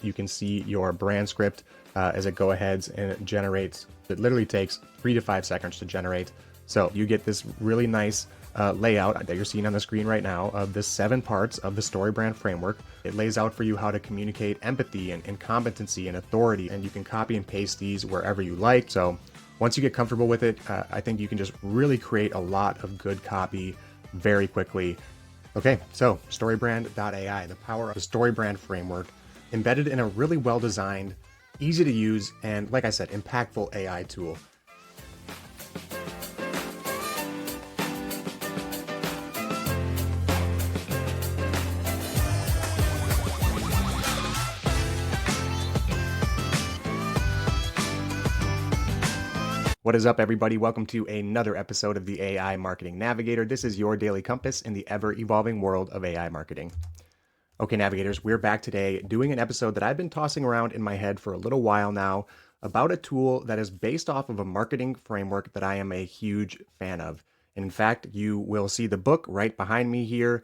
You can see your brand script as it go ahead and it generates. It literally takes 3 to 5 seconds to generate. So you get this really nice layout that you're seeing on the screen right now of the 7 parts of the StoryBrand framework. It lays out for you how to communicate empathy and competency and authority, and you can copy and paste these wherever you like. So once you get comfortable with it, I think you can just really create a lot of good copy very quickly. Okay, so StoryBrand.ai, the power of the StoryBrand framework, embedded in a really well-designed, easy to use, and like I said, impactful AI tool. What is up, everybody? Welcome to another episode of the AI Marketing Navigator. This is your daily compass in the ever-evolving world of AI marketing. Okay, Navigators, we're back today doing an episode that I've been tossing around in my head for a little while now about a tool that is based off of a marketing framework that I am a huge fan of. And in fact, you will see the book right behind me here,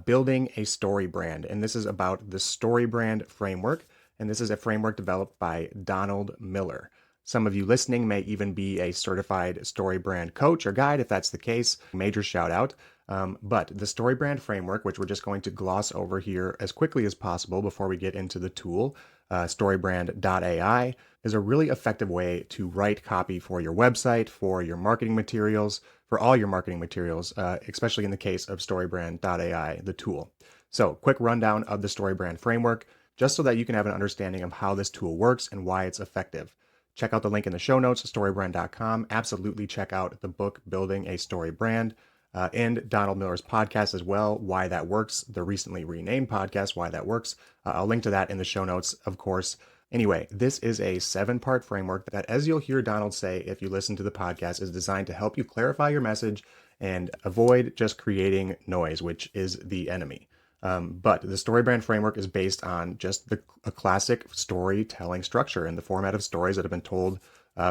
Building a Story Brand. And this is about the StoryBrand framework. And this is a framework developed by Donald Miller. Some of you listening may even be a certified StoryBrand coach or guide. If that's the case, major shout out. But the StoryBrand framework, which we're just going to gloss over here as quickly as possible before we get into the tool, StoryBrand.ai, is a really effective way to write copy for your website, for your marketing materials, for all your marketing materials, especially in the case of StoryBrand.ai, the tool. So, quick rundown of the StoryBrand framework, just so that you can have an understanding of how this tool works and why it's effective. Check out the link in the show notes, StoryBrand.com. Absolutely check out the book, Building a Story Brand, and Donald Miller's podcast as well, Why That Works, the recently renamed podcast, Why That Works. I'll link to that in the show notes, of course. Anyway, this is a 7-part framework that, as you'll hear Donald say if you listen to the podcast, is designed to help you clarify your message and avoid just creating noise, which is the enemy. But the StoryBrand framework is based on just a classic storytelling structure in the format of stories that have been told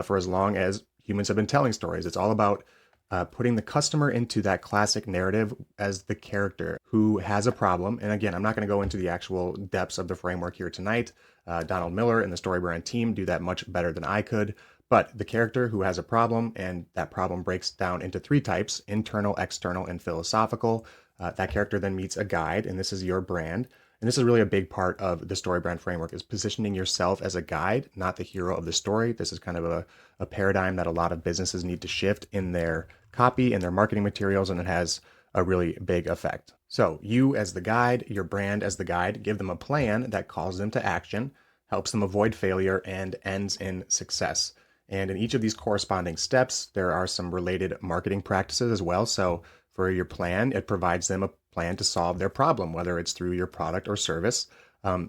for as long as humans have been telling stories. It's all about putting the customer into that classic narrative as the character who has a problem. And again, I'm not going to go into the actual depths of the framework here tonight. Donald Miller and the StoryBrand team do that much better than I could. But the character who has a problem, and that problem breaks down into 3 types: internal, external, and philosophical. That character then meets a guide, and this is your brand. And this is really a big part of the StoryBrand framework, is positioning yourself as a guide, not the hero of the story. This is kind of a paradigm that a lot of businesses need to shift in their copy and their marketing materials, and it has a really big effect. So you as the guide, your brand as the guide, give them a plan that calls them to action, helps them avoid failure, and ends in success. And in each of these corresponding steps, there are some related marketing practices as well. So for your plan, it provides them a plan to solve their problem, whether it's through your product or service.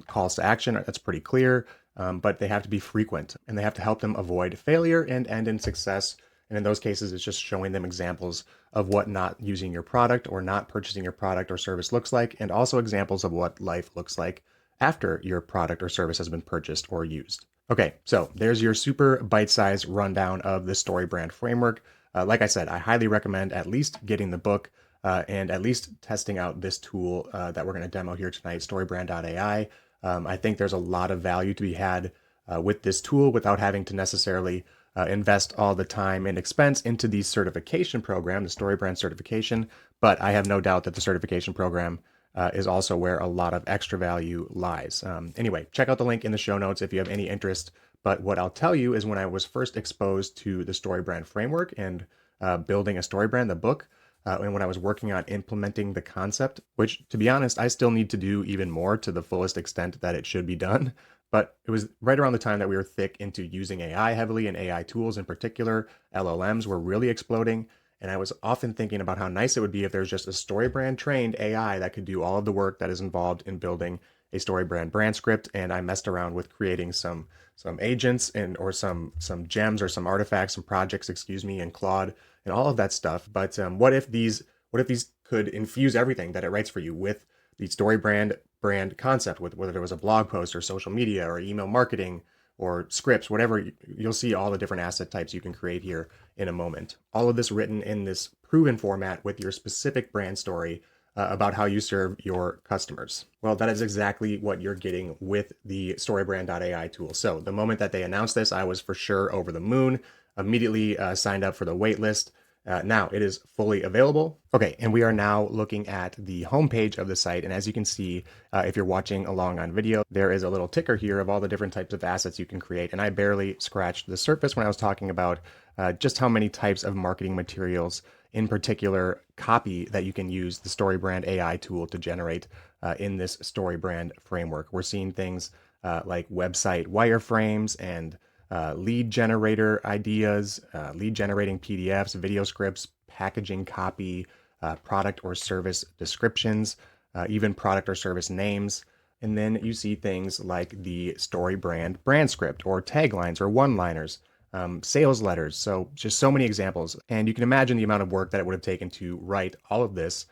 Calls to action, that's pretty clear, but they have to be frequent, and they have to help them avoid failure and end in success. And in those cases, it's just showing them examples of what not using your product or not purchasing your product or service looks like, and also examples of what life looks like after your product or service has been purchased or used. Okay, so there's your super bite-sized rundown of the StoryBrand framework. Like I said, I highly recommend at least getting the book and at least testing out this tool that we're going to demo here tonight, StoryBrand.ai. I think there's a lot of value to be had with this tool without having to necessarily invest all the time and expense into the certification program, the StoryBrand certification. But I have no doubt that the certification program is also where a lot of extra value lies. Anyway, check out the link in the show notes if you have any interest. But what I'll tell you is when I was first exposed to the StoryBrand framework and building a StoryBrand, the book, and when I was working on implementing the concept, which to be honest, I still need to do even more to the fullest extent that it should be done. But it was right around the time that we were thick into using AI heavily, and AI tools in particular. LLMs were really exploding. And I was often thinking about how nice it would be if there's just a StoryBrand trained AI that could do all of the work that is involved in building a StoryBrand brand script. And I messed around with creating some agents or some gems or some artifacts, some projects, in Claude and all of that stuff. But what if these could infuse everything that it writes for you with the StoryBrand brand concept, with whether it was a blog post or social media or email marketing or scripts, whatever. You'll see all the different asset types you can create here in a moment. All of this written in this proven format with your specific brand story about how you serve your customers. Well, that is exactly what you're getting with the StoryBrand.ai tool. So the moment that they announced this, I was for sure over the moon, immediately signed up for the wait list. Now it is fully available. Okay, and we are now looking at the homepage of the site. And as you can see, if you're watching along on video, there is a little ticker here of all the different types of assets you can create. And I barely scratched the surface when I was talking about just how many types of marketing materials, in particular copy, that you can use the StoryBrand AI tool to generate in this StoryBrand framework. We're seeing things like website wireframes and lead generator ideas, lead generating PDFs, video scripts, packaging copy, product or service descriptions, even product or service names. And then you see things like the StoryBrand brand script or taglines or one-liners, sales letters. So just so many examples. And you can imagine the amount of work that it would have taken to write all of this,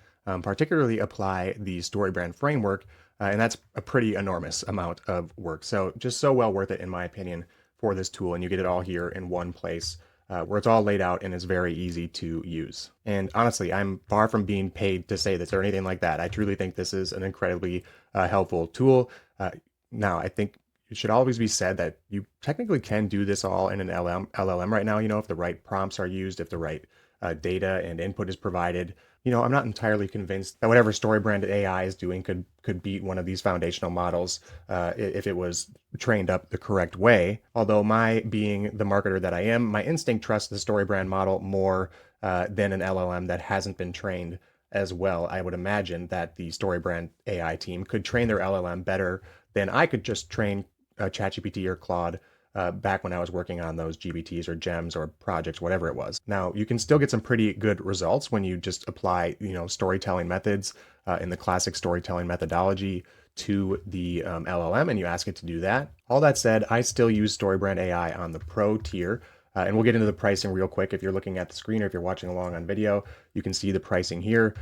particularly apply the StoryBrand framework. And that's a pretty enormous amount of work. So just so well worth it, in my opinion, for this tool. And you get it all here in one place where it's all laid out and is very easy to use. And honestly, I'm far from being paid to say this or anything like that. I truly think this is an incredibly helpful tool. Now, I think it should always be said that you technically can do this all in an LLM right now, if the right prompts are used, if the right data and input is provided. I'm not entirely convinced that whatever StoryBrand AI is doing could beat one of these foundational models if it was trained up the correct way. Although my being the marketer that I am, my instinct trusts the StoryBrand model more than an LLM that hasn't been trained as well. I would imagine that the StoryBrand AI team could train their LLM better than I could just train ChatGPT or Claude back when I was working on those GBTs or gems or projects, whatever it was. Now, you can still get some pretty good results when you just apply, storytelling methods in the classic storytelling methodology to the LLM and you ask it to do that. All that said, I still use StoryBrand AI on the Pro tier. And we'll get into the pricing real quick. If you're looking at the screen or if you're watching along on video, you can see the pricing here.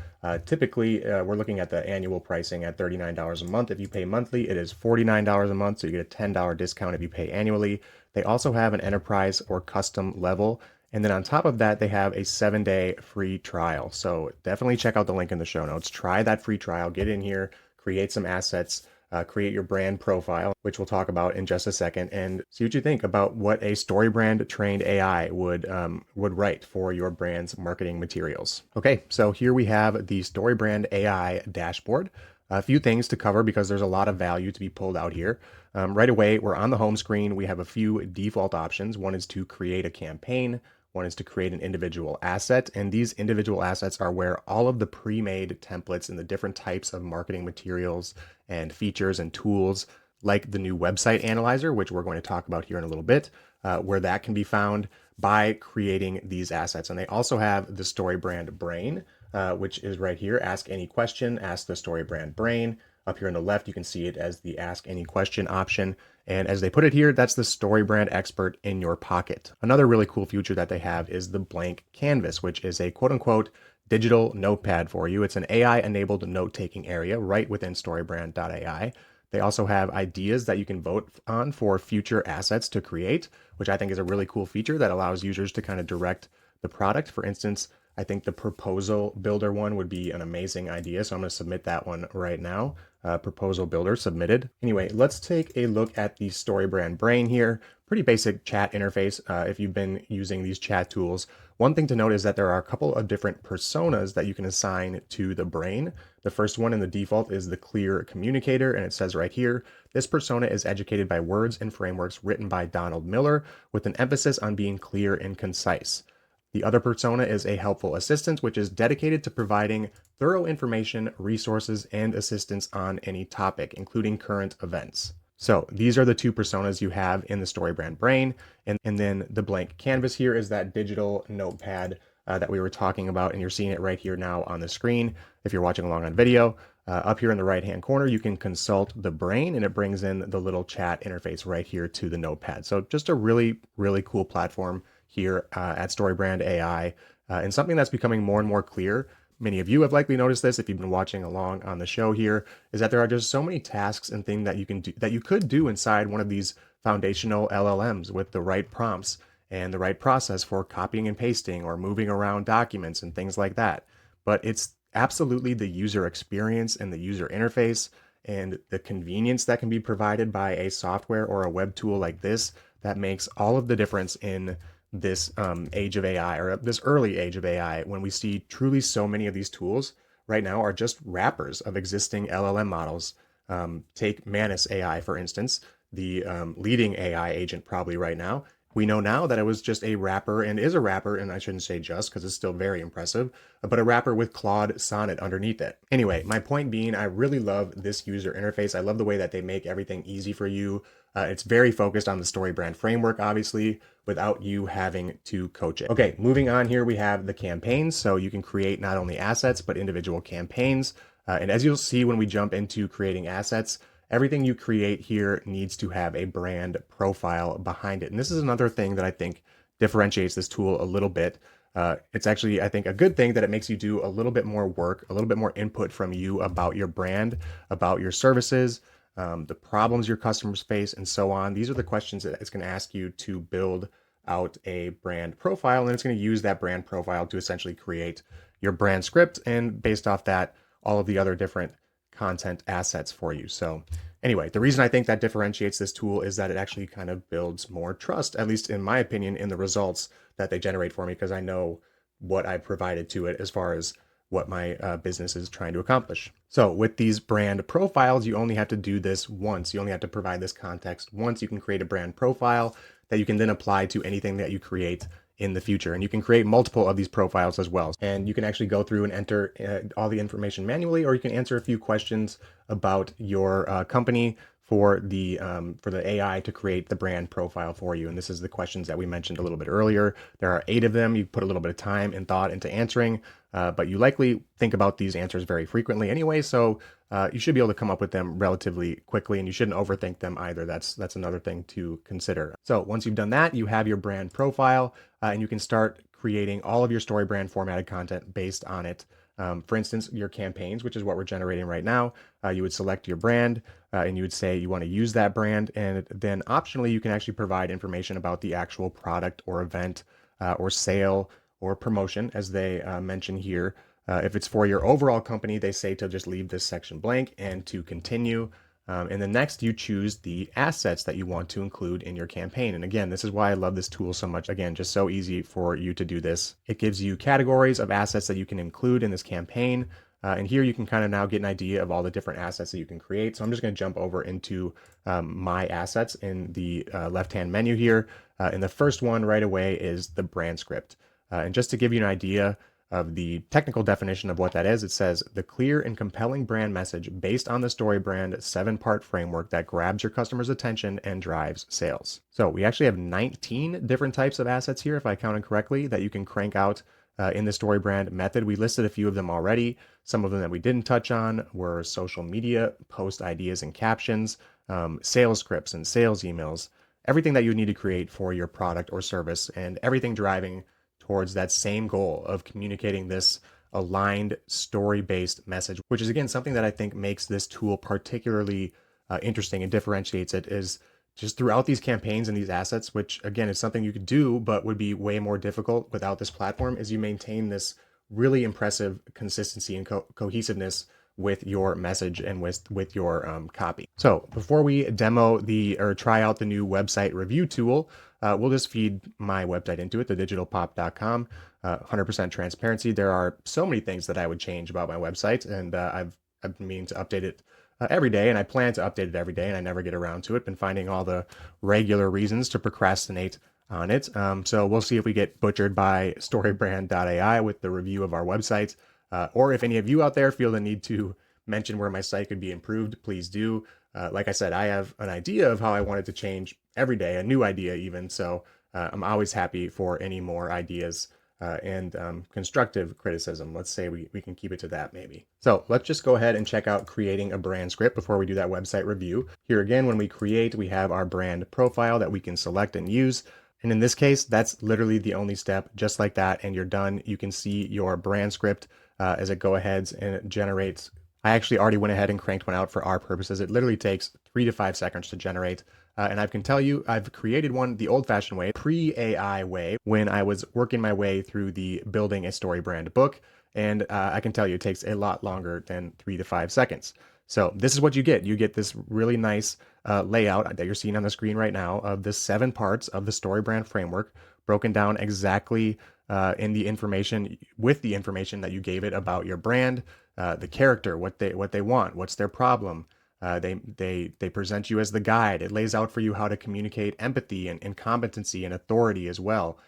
Typically, we're looking at the annual pricing at $39 a month. If you pay monthly, it is $49 a month, so you get a $10 discount if you pay annually. They also have an enterprise or custom level. And then on top of that, they have a 7-day free trial. So definitely check out the link in the show notes. Try that free trial, get in here, create some assets, create your brand profile, which we'll talk about in just a second, and see what you think about what a StoryBrand trained AI would write for your brand's marketing materials. Okay, so here we have the StoryBrand AI dashboard. A few things to cover because there's a lot of value to be pulled out here. Right away, we're on the home screen. We have a few default options. One is to create a campaign. One is to create an individual asset, and these individual assets are where all of the pre-made templates and the different types of marketing materials and features and tools, like the new website analyzer, which we're going to talk about here in a little bit, where that can be found by creating these assets. And they also have the StoryBrand Brain, which is right here. Ask any question, ask the StoryBrand Brain. Up here on the left, you can see it as the Ask Any Question option. And as they put it here, that's the StoryBrand expert in your pocket. Another really cool feature that they have is the blank canvas, which is a quote unquote digital notepad for you. It's an AI-enabled note-taking area right within StoryBrand.ai. They also have ideas that you can vote on for future assets to create, which I think is a really cool feature that allows users to kind of direct the product. For instance, I think the proposal builder one would be an amazing idea. So I'm going to submit that one right now. Proposal builder submitted. Anyway, let's take a look at the StoryBrand Brain here. Pretty basic chat interface if you've been using these chat tools. One thing to note is that there are a couple of different personas that you can assign to the brain. The first one in the default is the clear communicator, and it says right here, this persona is educated by words and frameworks written by Donald Miller with an emphasis on being clear and concise. The other persona is a helpful assistant, which is dedicated to providing thorough information, resources, and assistance on any topic, including current events. So these are the two personas you have in the StoryBrand Brain. And then the blank canvas here is that digital notepad that we were talking about, and you're seeing it right here now on the screen. If you're watching along on video, up here in the right-hand corner, you can consult the brain, and it brings in the little chat interface right here to the notepad. So just a really, really cool platform here at StoryBrand AI, and something that's becoming more and more clear. Many of you have likely noticed this if you've been watching along on the show here, is that there are just so many tasks and things that you can do, that you could do inside one of these foundational LLMs with the right prompts and the right process for copying and pasting or moving around documents and things like that. But it's absolutely the user experience and the user interface and the convenience that can be provided by a software or a web tool like this that makes all of the difference in this age of AI, or this early age of AI, when we see truly so many of these tools right now are just wrappers of existing LLM models. Take Manus AI, for instance, the leading AI agent probably right now. We know now that it was just a wrapper, and is a wrapper, and I shouldn't say just because it's still very impressive, but a wrapper with Claude Sonnet underneath it. Anyway, my point being, I really love this user interface. I love the way that they make everything easy for you. It's very focused on the StoryBrand framework, obviously, without you having to coach it. Okay, moving on here, we have the campaigns. So you can create not only assets, but individual campaigns. And as you'll see when we jump into creating assets, everything you create here needs to have a brand profile behind it. And this is another thing that I think differentiates this tool a little bit. It's actually, I think, a good thing that it makes you do a little bit more work, a little bit more input from you about your brand, about your services, the problems your customers face, and so on. These are the questions that it's going to ask you to build out a brand profile, and it's going to use that brand profile to essentially create your brand script, and based off that, all of the other different content assets for you. So anyway, the reason I think that differentiates this tool is that it actually kind of builds more trust, at least in my opinion, in the results that they generate for me, because I know what I provided to it as far as what my business is trying to accomplish. So with these brand profiles, you only have to do this once. You only have to provide this context once. You can create a brand profile that you can then apply to anything that you create in the future. And you can create multiple of these profiles as well. And you can actually go through and enter all the information manually, or you can answer a few questions about your company for the AI to create the brand profile for you. And this is the questions that we mentioned a little bit earlier. There are 8 of them. You put a little bit of time and thought into answering, but you likely think about these answers very frequently anyway. So you should be able to come up with them relatively quickly, and you shouldn't overthink them either. That's another thing to consider. So once you've done that, you have your brand profile, and you can start creating all of your StoryBrand formatted content based on it. For instance, your campaigns, which is what we're generating right now, you would select your brand and you would say you want to use that brand. And then optionally, you can actually provide information about the actual product or event or sale or promotion, as they mention here. If it's for your overall company, they say to just leave this section blank and to continue. And then next, you choose the assets that you want to include in your campaign. And again, this is why I love this tool so much. Again, just so easy for you to do this. It gives you categories of assets that you can include in this campaign. And here you can kind of now get an idea of all the different assets that you can create. So I'm just going to jump over into my assets in the left-hand menu here. And the first one right away is the brand script. And just to give you an idea of the technical definition of what that is, it says the clear and compelling brand message based on the StoryBrand 7-part framework that grabs your customer's attention and drives sales. So we actually have 19 different types of assets here, if I counted correctly, that you can crank out in the StoryBrand method. We listed a few of them already. Some of them that we didn't touch on were social media, post ideas and captions, sales scripts and sales emails, everything that you need to create for your product or service, and everything driving towards that same goal of communicating this aligned story-based message, which is again something that I think makes this tool particularly interesting and differentiates it, is just throughout these campaigns and these assets, which again is something you could do but would be way more difficult without this platform, is you maintain this really impressive consistency and cohesiveness with your message and with your copy. So before we demo or try out the new website review tool, we'll just feed my website into it, thedigitalpop.com. 100% transparency. There are so many things that I would change about my website, and I've been meaning to update it every day, and I plan to update it every day, and I never get around to it. Been finding all the regular reasons to procrastinate on it. So we'll see if we get butchered by StoryBrand.ai with the review of our website. Or if any of you out there feel the need to mention where my site could be improved, please do. Like I said, I have an idea of how I want it to change every day, a new idea even. So I'm always happy for any more ideas and constructive criticism. Let's say we can keep it to that maybe. So let's just go ahead and check out creating a brand script before we do that website review. Here again, when we create, we have our brand profile that we can select and use. And in this case, that's literally the only step, just like that, and you're done. You can see your brand script as it go ahead and it generates. I actually already went ahead and cranked one out for our purposes. It literally takes 3 to 5 seconds to generate. And I can tell you, I've created one the old-fashioned way, pre-AI way, when I was working my way through the Building a StoryBrand book. And I can tell you it takes a lot longer than 3 to 5 seconds. So this is what you get. You get this really nice layout that you're seeing on the screen right now of the 7 parts of the StoryBrand framework, broken down exactly in the information, with the information that you gave it about your brand, the character, what they want, what's their problem. They present you as the guide. It lays out for you how to communicate empathy and competency and authority as well.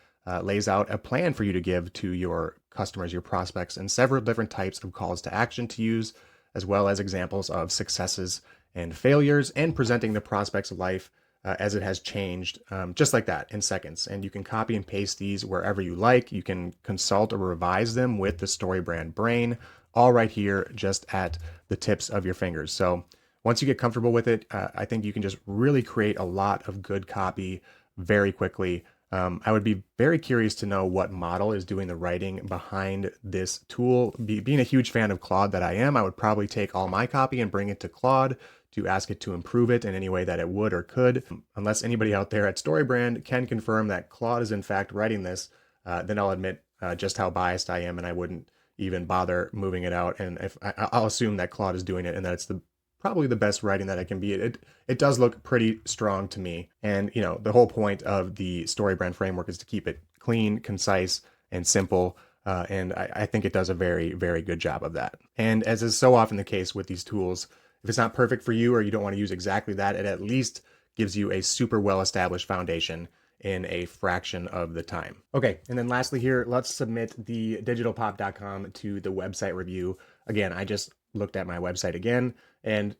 Lays out a plan for you to give to your customers, your prospects, and several different types of calls to action to use, as well as examples of successes and failures, and presenting the prospect's life as it has changed, just like that, in seconds. And you can copy and paste these wherever you like. You can consult or revise them with the StoryBrand Brain, all right here, just at the tips of your fingers. So once you get comfortable with it, I think you can just really create a lot of good copy very quickly. I would be very curious to know what model is doing the writing behind this tool. Being a huge fan of Claude that I am, I would probably take all my copy and bring it to Claude to ask it to improve it in any way that it would or could. Unless anybody out there at StoryBrand can confirm that Claude is in fact writing this, then I'll admit just how biased I am, and I wouldn't even bother moving it out. And if I'll assume that Claude is doing it and that it's probably the best writing that it can be. It does look pretty strong to me. And the whole point of the StoryBrand framework is to keep it clean, concise, and simple. And I think it does a very, very good job of that. And as is so often the case with these tools, if it's not perfect for you or you don't want to use exactly that, it at least gives you a super well-established foundation in a fraction of the time. Okay, and then lastly here, let's submit the digitalpop.com to the website review. Again, I just looked at my website again, and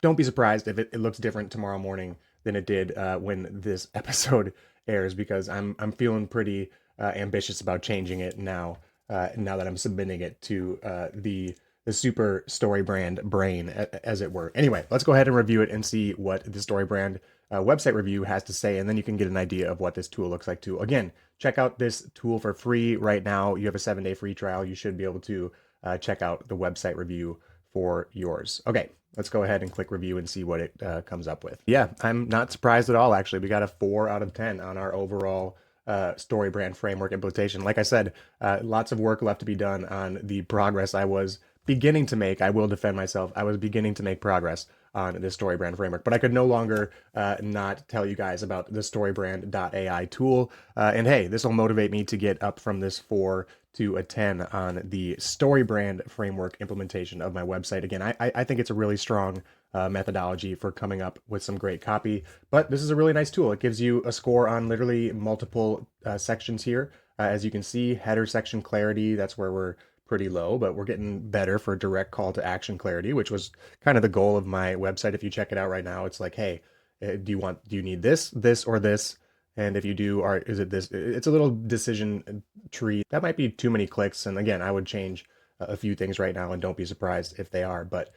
don't be surprised if it looks different tomorrow morning than it did when this episode airs, because I'm feeling pretty ambitious about changing it now that I'm submitting it to the super StoryBrand Brain, as it were. Anyway, let's go ahead and review it and see what the StoryBrand website review has to say, and then you can get an idea of what this tool looks like too. Again, check out this tool for free right now. You have a 7-day free trial. You should be able to check out the website review for yours. Okay, let's go ahead and click review and see what it comes up with. Yeah, I'm not surprised at all, actually. We got a 4 out of 10 on our overall StoryBrand framework implementation. Like I said, lots of work left to be done on the progress I was beginning to make. I will defend myself. I was beginning to make progress on the StoryBrand framework, but I could no longer not tell you guys about the StoryBrand.ai tool. And hey, this will motivate me to get up from this 4 to a 10 on the StoryBrand framework implementation of my website. Again, I think it's a really strong methodology for coming up with some great copy, but this is a really nice tool. It gives you a score on literally multiple sections here. As you can see, header section clarity, that's where we're pretty low, but we're getting better for direct call to action clarity, which was kind of the goal of my website. If you check it out right now, it's like, hey, do you need this, or this? And if you do, is it this? It's a little decision tree. That might be too many clicks. And again, I would change a few things right now, and don't be surprised if they are. But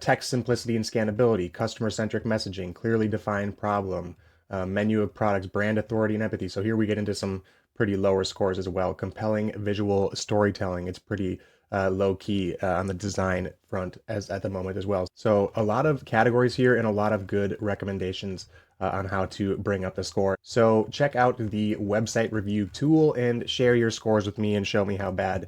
text simplicity and scannability, customer-centric messaging, clearly defined problem, menu of products, brand authority and empathy. So here we get into some pretty lower scores as well. Compelling visual storytelling. It's pretty low key on the design front as at the moment as well. So a lot of categories here and a lot of good recommendations on how to bring up the score. So check out the website review tool and share your scores with me and show me how bad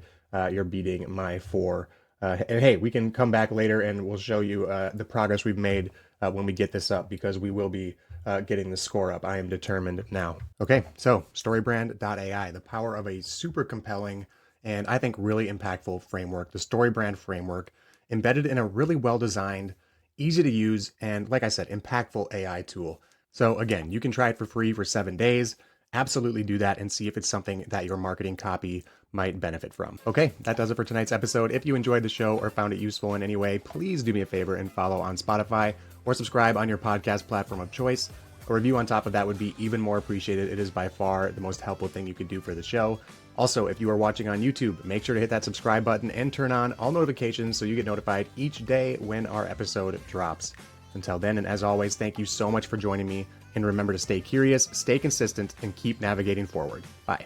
you're beating my 4. And hey, we can come back later and we'll show you the progress we've made when we get this up, because we will be getting the score up. I am determined now. Okay, so StoryBrand.ai, the power of a super compelling and I think really impactful framework, the StoryBrand framework, embedded in a really well-designed, easy to use, and like I said, impactful AI tool. So again, you can try it for free for 7 days. Absolutely do that and see if it's something that your marketing copy might benefit from. Okay, that does it for tonight's episode. If you enjoyed the show or found it useful in any way, please do me a favor and follow on Spotify or subscribe on your podcast platform of choice. A review on top of that would be even more appreciated. It is by far the most helpful thing you could do for the show. Also, if you are watching on YouTube, make sure to hit that subscribe button and turn on all notifications so you get notified each day when our episode drops. Until then, and as always, thank you so much for joining me. And remember to stay curious, stay consistent, and keep navigating forward. Bye.